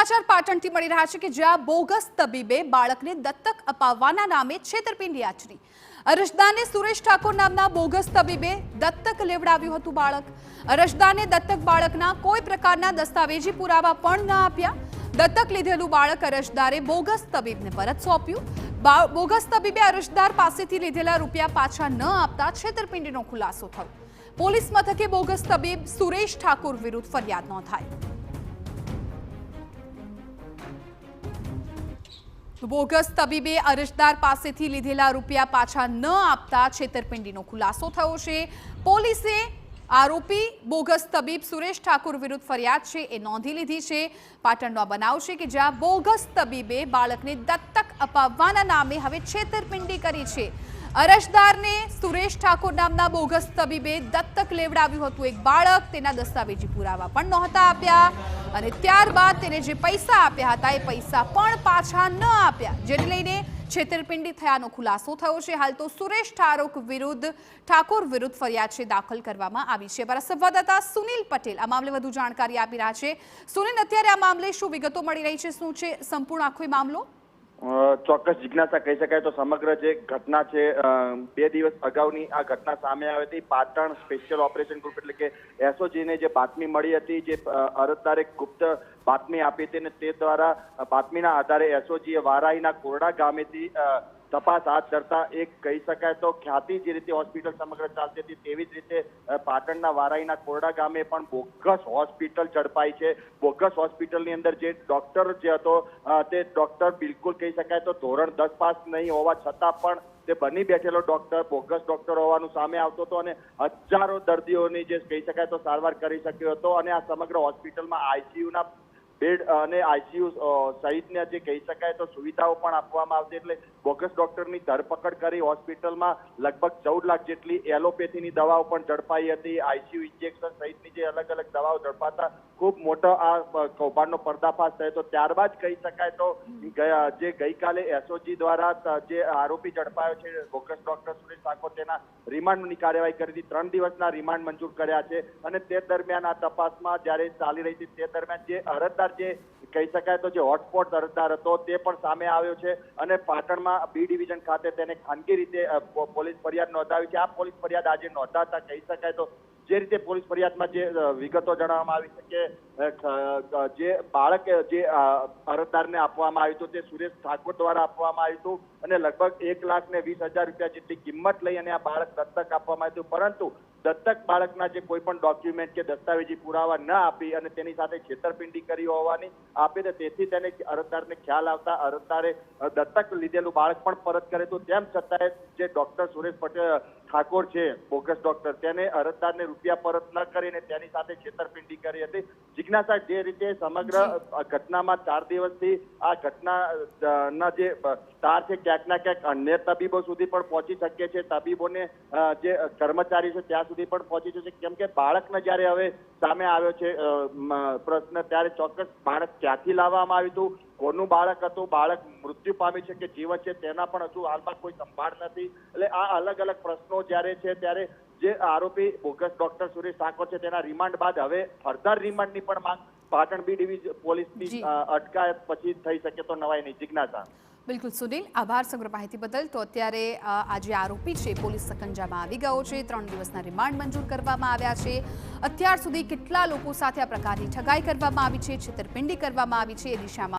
સમાચાર પાટણથી મળી રહ્યા છે કે જ્યાં બોગસ તબીબે બાળકને દત્તક અપાવવાના નામે છેતરપિંડી આચરી। અરજદારને સુરેશ ઠાકોર નામના બોગસ તબીબે દત્તક લેવડાવ્યું હતું બાળક। અરજદારને દત્તક બાળકના કોઈ પ્રકારના દસ્તાવેજી પુરાવા પણ ન આપ્યા। દત્તક લીધેલું બાળક અરજદારે બોગસ તબીબને પરત સોંપ્યું। બોગસ તબીબે અરજદાર પાસેથી લીધેલા રૂપિયા પાછા ન આપતા છેતરપિંડીનો ખુલાસો થયો। પોલીસ મથકે બોગસ તબીબ સુરેશ ઠાકોર વિરુદ્ધ ફરિયાદ નોંધાઈ। બોગસ તબીબે અરજદાર પાસેથી લીધેલા રૂપિયા પાછા ન આપતા છેતરપિંડીનો ખુલાસો થયો છે। પોલીસે આરોપી બોગસ તબીબ સુરેશ ઠાકોર વિરુદ્ધ ફરિયાદ છે એ નોંધી લીધી છે। પાટણનો આ બનાવ છે કે જ્યાં બોગસ તબીબે બાળકને દત્તક અપાવવાના નામે હવે છેતરપિંડી કરી છે। અરજદારને સુરેશ ઠાકોર નામના બોગસ તબીબે દત્તક લેવડાવ્યું હતું એક બાળક। તેના દસ્તાવેજી પુરાવા પણ નહોતા આપ્યા અને ત્યારબાદ તેને જે પૈસા આપ્યા હતા એ પૈસા પણ પાછા ન આપ્યા, જેને લઈને છેતરપિંડી થયાનો ખુલાસો થયો છે। હાલ તો સુરેશ ઠાકોર વિરુદ્ધ ફરિયાદ છે દાખલ કરવામાં આવી છે। અમારા સંવાદદાતા સુનિલ પટેલ આ મામલે વધુ જાણકારી આપી રહ્યા છે। સુનિલ, અત્યારે આ મામલે શું વિગતો મળી રહી છે, શું છે સંપૂર્ણ આખો મામલો? ચોક્કસ જિજ્ઞાસા કહી શકાય તો સમગ્ર જે ઘટના છે 2 દિવસ અગાઉની આ ઘટના સામે આવી હતી। પાટણ સ્પેશિયલ ઓપરેશન ગ્રુપ એટલે કે એસઓજીને જે બાતમી મળી હતી, જે અરજદારે ગુપ્ત બાતમી આપી હતી અને તે દ્વારા બાતમીના આધારે એસઓજીએ વારાઈના કોરડા ગામેથી તપાસ હાથ ધરતા એક કહી શકાય તો ખ્યાતિ જે રીતે હોસ્પિટલ સમગ્ર ચાલતી હતી તેવી જ રીતે પાટણના વારાઈના કોરડા ગામે પણ બોગસ હોસ્પિટલ ઝડપાઈ છે। બોગસ હોસ્પિટલની અંદર જે ડોક્ટર જે હતો તે ડોક્ટર બિલકુલ કહી શકાય તો ધોરણ 10 પાસ નહીં હોવા છતાં પણ તે બની બેઠેલો ડોક્ટર બોગસ ડોક્ટર હોવાનું સામે આવતો હતો અને હજારો દર્દીઓની જે કહી શકાય તો સારવાર કરી શક્યો હતો। અને આ સમગ્ર હોસ્પિટલમાં આઈસીયુના બેડ અને આઈસીયુ સહિતના જે કહી શકાય તો સુવિધાઓ પણ આપવામાં આવતી, એટલે બોગસ ડોક્ટરની ધરપકડ કરી હોસ્પિટલમાં લગભગ 14 લાખ જેટલી એલોપેથીની દવાઓ પણ ઝડપાઈ હતી। આઈસીયુ ઇન્જેક્શન સહિતની જે અલગ અલગ દવાઓ ઝડપાતા ખૂબ મોટો આ કૌભાંડનો પર્દાફાશ થયો હતો। ત્યારબાદ કહી શકાય તો જે ગઈકાલે એસઓજી દ્વારા જે આરોપી ઝડપાયો છે બોગસ ડોક્ટર સુરેશ ઠાકોર, તેના રિમાન્ડની કાર્યવાહી કરી હતી। 3 દિવસના રિમાન્ડ મંજૂર કર્યા છે અને તે દરમિયાન આ તપાસમાં જ્યારે ચાલી રહી હતી તે દરમિયાન જે અરજદાર જે કહી શકાય તો જે હોટસ્પોટ અરજદાર હતો તે પણ સામે આવ્યો છે અને પાટણમાં બી ડિવિઝન ખાતે તેને ખાનગી રીતે પોલીસ ફરિયાદ નોંધાવી છે। આ પોલીસ ફરિયાદ આજે નોંધાતા કહી શકાય તો જે રીતે પોલીસ ફરિયાદમાં જે વિગતો જણાવવામાં આવી છે કે જે બાળક જે અરજદારને આપવામાં આવ્યું હતું તે સુરેશ ઠાકોર દ્વારા આપવામાં આવ્યું હતું અને લગભગ 1,20,000 રૂપિયા જેટલી કિંમત લઈ અને આ બાળક દત્તક આપવામાં આવ્યું હતું, પરંતુ દત્તક બાળકના જે કોઈ પણ ડોક્યુમેન્ટ કે દસ્તાવેજી પુરાવા ન આપી અને તેની સાથે છેતરપિંડી કરી હોવાની આપી, તેથી તેને અરજદારને ખ્યાલ આવતા અરજદારે દત્તક લીધેલું બાળક પણ પરત કરે તો તેમ છતાંય જે ડોક્ટર સુરેશ ઠાકોર છે બોગસ ડોક્ટર, તેને અરજદારને રૂપિયા પરત ન કરીને તેની સાથે છેતરપિંડી કરી હતી। જિજ્ઞાસા, જે રીતે સમગ્ર ઘટનામાં 4 દિવસથી આ ઘટનાના જે તાર છે ક્યાંક ના ક્યાંક અન્ય તબીબો સુધી પણ પહોંચી શકે છે, તબીબોને જે કર્મચારી છે ત્યાં સુધી પણ પહોંચી જશે, કેમ કે બાળકને જ્યારે હવે સામે આવ્યો છે પ્રશ્ન, ત્યારે ચોક્કસ બાળક ક્યાંથી લાવવામાં આવ્યું હતું, કોનું બાળક હતું, બાળક મૃત્યુ પામ્યું છે કે જીવન છે તેના પણ હજુ હાલમાં કોઈ સંભાળ નથી। એટલે આ અલગ અલગ પ્રશ્નો જ્યારે છે ત્યારે જે આરોપી બોગસ ડોક્ટર સુરેશ ઠાકોર છે તેના રિમાન્ડ બાદ હવે ફર્ધર રિમાન્ડની પણ માંગ પાટણ બી ડિવિઝન પોલીસની અટકાયત પછી થઈ શકે તો નવાઈ નહીં। જિજ્ઞાસા। બિલકુલ સુનિલ, આભાર સમગ્ર માહિતી બદલ। તો અત્યારે આ જે આરોપી છે પોલીસ સકંજામાં આવી ગયો છે, 3 દિવસના રિમાન્ડ મંજૂર કરવામાં આવ્યા છે। અત્યાર સુધી કેટલા લોકો સાથે આ પ્રકારની ઠગાઈ કરવામાં આવી છે, છેતરપિંડી કરવામાં આવી છે એ દિશામાં